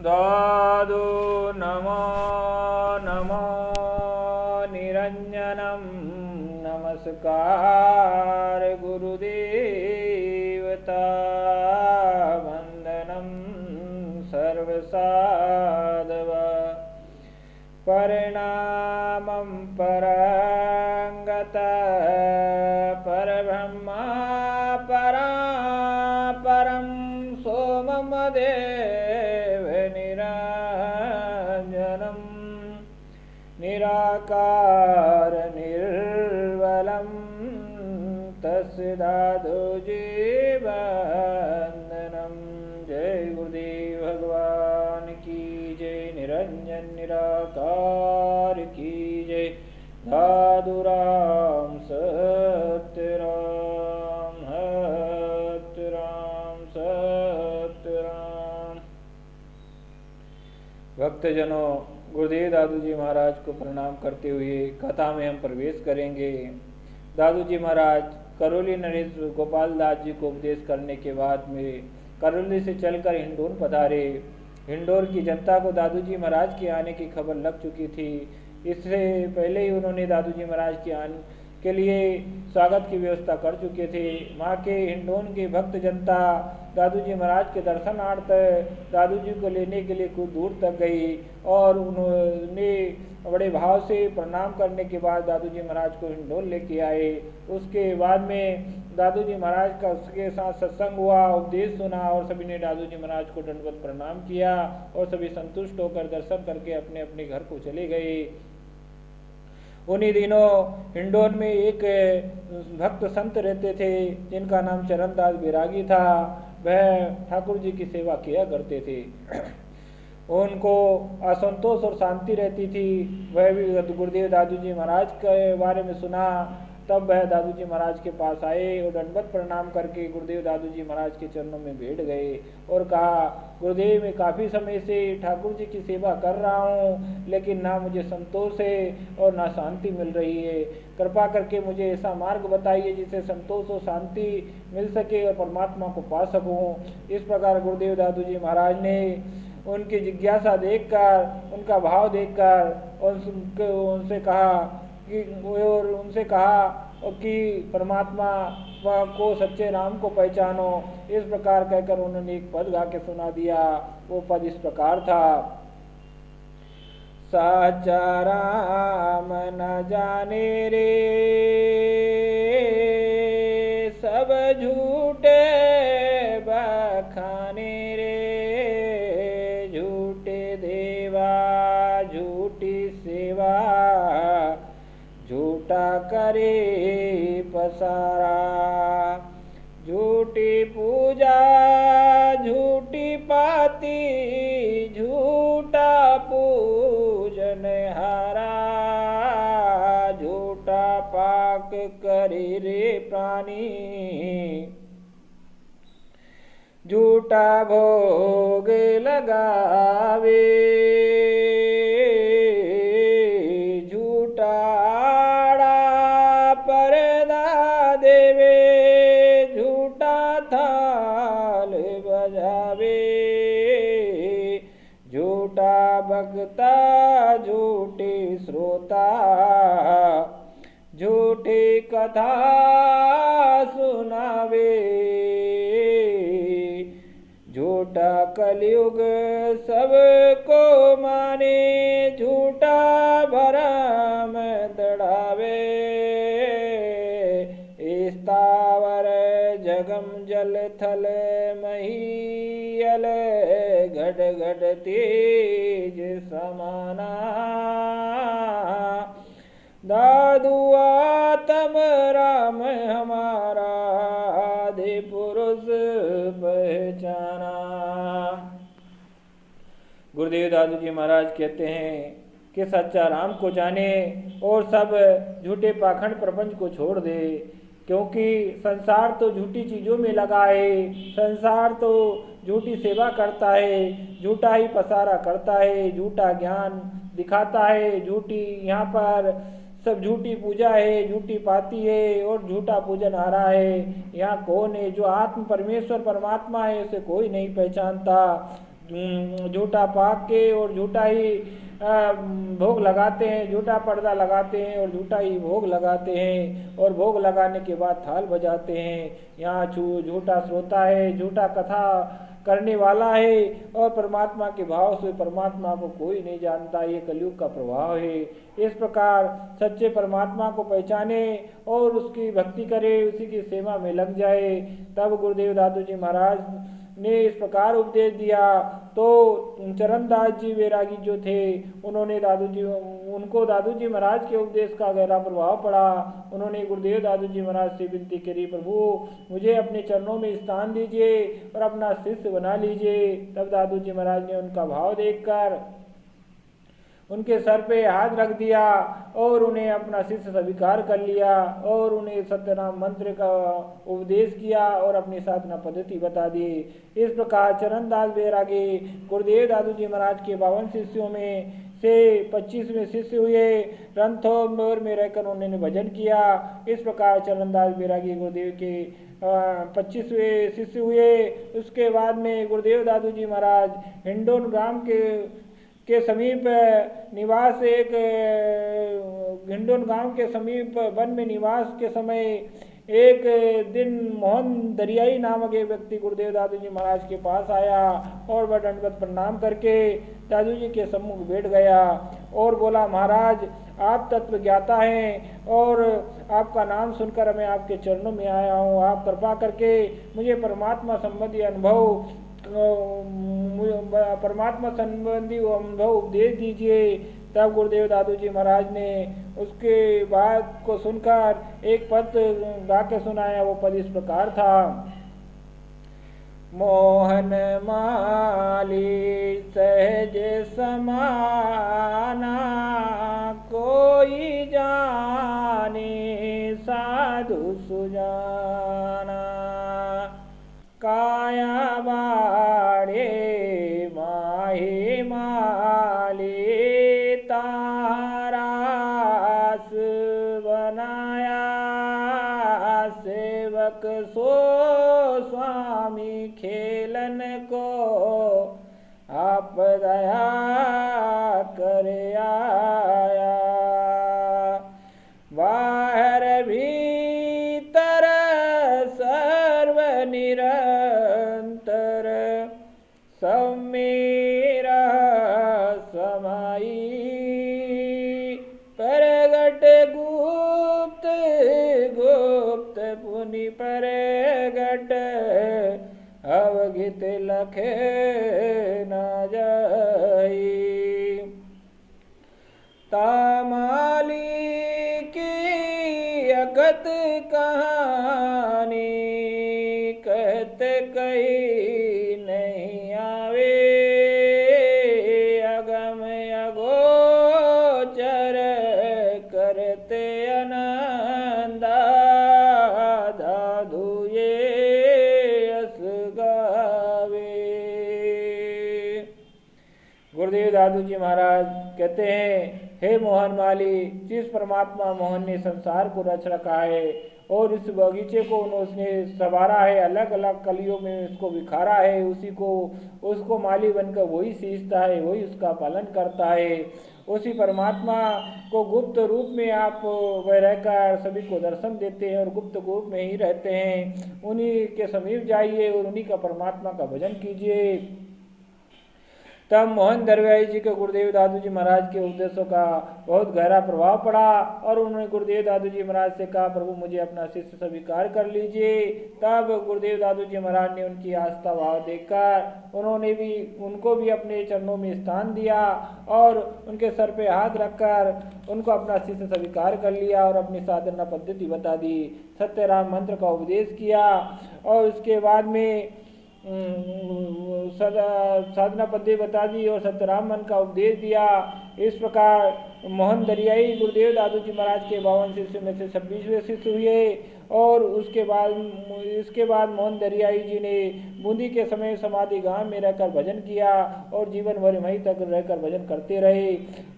दादु नमो नमो निरंजनम नमस्कार गुरुदेवता वंदनम सर्वसाधव परिणामं परंगत परब्रह्मा परं सोममदेव निरंजनम् निराकार निर्वलं तस्य दादोजीवंदनम। जय गुरुदेव भगवान की जय। निरंजन निराकार की जय। दादुराम सत्यराम सत्यराम सत्यराम। भक्तजनों, गुरुदेव दादू जी महाराज को प्रणाम करते हुए कथा में हम प्रवेश करेंगे। दादू जी महाराज करौली नरेश गोपाल दास जी को उपदेश करने के बाद में करौली से चलकर हिंडौर पधारे। हिंडौर की जनता को दादू जी महाराज के आने की खबर लग चुकी थी। इससे पहले ही उन्होंने दादू जी महाराज के आने के लिए स्वागत की व्यवस्था कर चुके थे। वहाँ के हिंडौर की भक्त जनता दादू जी महाराज के दर्शनार्थ दादू जी को लेने के लिए कुछ दूर तक गई और उन्होंने बड़े भाव से प्रणाम करने के बाद दादू जी महाराज को हिंडौर लेके आए। उसके बाद में दादू जी महाराज का उसके साथ सत्संग हुआ, उपदेश सुना और सभी ने दादू जी महाराज को दंडवत प्रणाम किया और सभी संतुष्ट होकर दर्शन करके अपने अपने घर को चले गए। उन्हीं दिनों हिंडौर में एक भक्त संत रहते थे जिनका नाम चरणदास बैरागी था। वह ठाकुर जी की सेवा किया करते थे। उनको असंतोष और शांति रहती थी। वह भी गुरुदेव दादू जी महाराज के बारे में सुना, तब वह दादू जी महाराज के पास आए और दंडवत प्रणाम करके गुरुदेव दादू जी महाराज के चरणों में बैठ गए और कहा, गुरुदेव मैं काफ़ी समय से ठाकुर जी की सेवा कर रहा हूँ, लेकिन ना मुझे संतोष है और ना शांति मिल रही है। कृपा करके मुझे ऐसा मार्ग बताइए जिससे संतोष और शांति मिल सके और परमात्मा को पा सकूँ। इस प्रकार गुरुदेव दादू जी महाराज ने उनकी जिज्ञासा देखकर, उनका भाव देखकर उनसे कहा कि परमात्मा को, सच्चे राम को पहचानो। इस प्रकार कहकर उन्होंने एक पद गा के सुना दिया। वो पद इस प्रकार था, सच्चा राम न जाने रे सब झूठे बखाने रे, झूठे देवा झूठी सेवा झूठा करे पसारा, झूठी पूजा झूठी पाती झूठा पूजन हारा, झूठा पाक करे रे प्राणी झूठा भोग लगावे, झूठा आड़ा परदा देवे, झूठा थाल बजावे, झूठा भक्ता झूठे श्रोता झूठी कथा सुनावे, झूठा कलयुग सबको माने, झूठा भरम दड़ावे, स्थावर जगम जल थल महीयल घट घट तेज समाना, दादू आत्म राम हमारा आदि पुरुष पहचाना। गुरुदेव दादू जी महाराज कहते हैं कि सच्चा राम को जाने और सब झूठे पाखंड प्रपंच को छोड़ दे, क्योंकि संसार तो झूठी चीज़ों में लगा है, संसार तो झूठी सेवा करता है, झूठा ही पसारा करता है, झूठा ज्ञान दिखाता है, झूठी यहाँ पर सब झूठी पूजा है, झूठी पाती है और झूठा पूजन हारा है। यहाँ कौन है जो आत्म परमेश्वर परमात्मा है, उसे कोई नहीं पहचानता। झूठा पाक के और झूठा ही भोग लगाते हैं, झूठा पर्दा लगाते हैं और झूठा ही भोग लगाते हैं और भोग लगाने के बाद थाल बजाते हैं। यहाँ झूठा श्रोता है, झूठा कथा करने वाला है और परमात्मा के भाव से परमात्मा को कोई नहीं जानता। ये कलयुग का प्रभाव है। इस प्रकार सच्चे परमात्मा को पहचाने और उसकी भक्ति करे, उसी की सेवा में लग जाए। तब गुरुदेव दादू जी महाराज ने इस प्रकार उपदेश दिया। तो चरणदास जी वैरागी जो थे, उनको दादू जी महाराज के उपदेश का गहरा प्रभाव पड़ा। उन्होंने गुरुदेव दादू जी महाराज से विनती करी, प्रभु मुझे अपने चरणों में स्थान दीजिए और अपना शिष्य बना लीजिए। तब दादू जी महाराज ने उनका भाव देखकर उनके सर पे हाथ रख दिया और उन्हें अपना शिष्य स्वीकार कर लिया और उन्हें सत्यनाम मंत्र का उपदेश किया और अपनी साधना पद्धति बता दी। इस प्रकार चरणदास बैरागी गुरुदेव दादू जी महाराज के 52 शिष्यों में से 25वें शिष्य हुए। रणथंभौर में रहकर उन्होंने भजन किया। इस प्रकार चरणदास बैरागी गुरुदेव के 25वें शिष्य हुए। उसके बाद में गुरुदेव दादू जी महाराज हिंडोन ग्राम के समीप निवास हिंडोन गांव के समीप वन में निवास के समय एक दिन मोहन दरियाई नामक एक व्यक्ति गुरुदेव दादू जी महाराज के पास आया और वह दंडवत प्रणाम करके दादू जी के सम्मुख बैठ गया और बोला, महाराज आप तत्व ज्ञाता हैं और आपका नाम सुनकर मैं आपके चरणों में आया हूँ। आप कृपा करके मुझे परमात्मा संबंधी अनुभव उपदेश दीजिए। तब गुरुदेव दादू जी महाराज ने उसके बात को सुनकर एक पद गा के सुनाया। वो पद इस प्रकार था, मोहन माली सहज समाना कोई जाने साधु सुजाना, काया बाड़े माहे माले तारास बनाया, सेवक सो स्वामी खेलन को आप दया कर आया। बाहर भीतर सर्व निरंतर सब मेरा समाई, प्रगट गुप्त गुप्त पुनि प्रगट अवगित लखे न जाई। तामाली की अगत कहानी कहत कही नहीं आवे, अगम अगोचर करते आनंदा दादू ये अस गावे। गुरुदेव दादू जी महाराज कहते हैं, हे मोहन माली, जिस परमात्मा मोहन ने संसार को रच रखा है और इस बगीचे को उसने संवारा है, अलग अलग कलियों में उसको बिखारा है, उसको माली बनकर वही सींचता है, वही उसका पालन करता है। उसी परमात्मा को गुप्त रूप में आप वह रहकर सभी को दर्शन देते हैं और गुप्त रूप में ही रहते हैं। उन्हीं के समीप जाइए और उन्हीं का परमात्मा का भजन कीजिए। तब मोहन दरवेश जी के गुरुदेव दादू जी महाराज के उपदेशों का बहुत गहरा प्रभाव पड़ा और उन्होंने गुरुदेव दादू जी महाराज से कहा, प्रभु मुझे अपना शिष्य स्वीकार कर लीजिए। तब गुरुदेव दादू जी महाराज ने उनकी आस्था भाव देखकर उनको भी अपने चरणों में स्थान दिया और उनके सर पे हाथ रखकर उनको अपना शिष्य स्वीकार कर लिया और अपनी साधना पद्धति बता दी, सत्यराम मंत्र का उपदेश किया और उसके बाद में साधना पद्धति बता दी और सत्यराम मन का उपदेश दिया। इस प्रकार मोहन दरियाई गुरुदेव दादू जी महाराज के 52 शिष्य में से 26वें शिष्य हुए और इसके बाद मोहन दरियाई जी ने बूंदी के समय समाधि गांव में रहकर भजन किया और जीवन भर वहीं तक रहकर भजन करते रहे।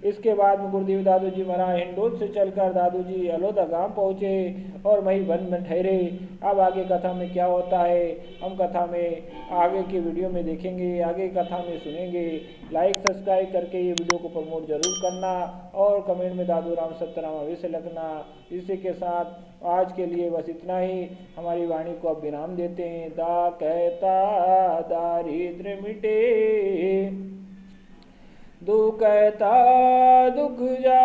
इसके बाद में गुरुदेव दादू जी महाराज हिंडोल से चलकर दादू जी अलोदा गांव पहुँचे और वहीं वन में ठहरे। अब आगे कथा में क्या होता है हम कथा में आगे की वीडियो में देखेंगे, आगे कथा में सुनेंगे। लाइक सब्सक्राइब करके ये वीडियो को प्रमोट जरूर करना और कमेंट में दादू राम सत्यनाम अवश्य लिखना। इसी के साथ आज के लिए बस इतना ही, हमारी वाणी को अब विराम देते हैं। दा कहता दारिद्र मिटे, दु कहता दुख जा